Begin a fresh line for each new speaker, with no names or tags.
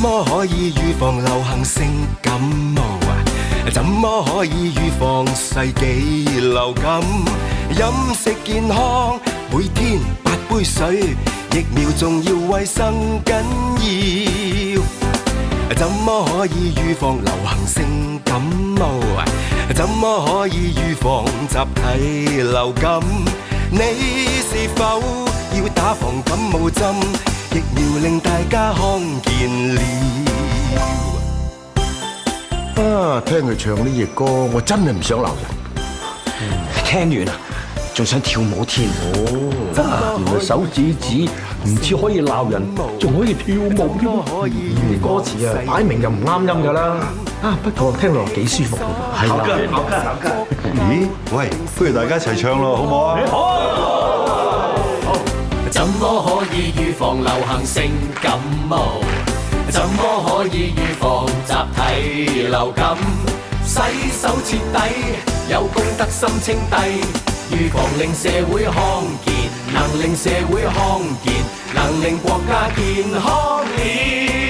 麼可以預防流行性感冒啊？怎麼可以預防世紀流感？飲食健康，每天8杯水，疫苗仲要衛生緊要。怎麼可以預防流行性感冒啊？怎麼可以預防集體流感？你是否要打防感冒針？疫苗令大家康健了。
啊，聽佢唱呢隻歌，我真係唔想鬧人。
聽完啊，仲想跳舞添。
原來手指指唔止可以鬧人，仲可以跳舞添。歌詞啊，擺明就唔啱音㗎啦。啊，不過聽落幾舒服㗎。係啊，
好嘅。咦，喂，不如大家一齊唱咯，好唔好啊？
好。怎麼可以預防流行性感冒？怎麼可以預防集體流感？洗手徹底，有公德心稱帝，預防令社會康健，能令社會康健，能令國家健康了。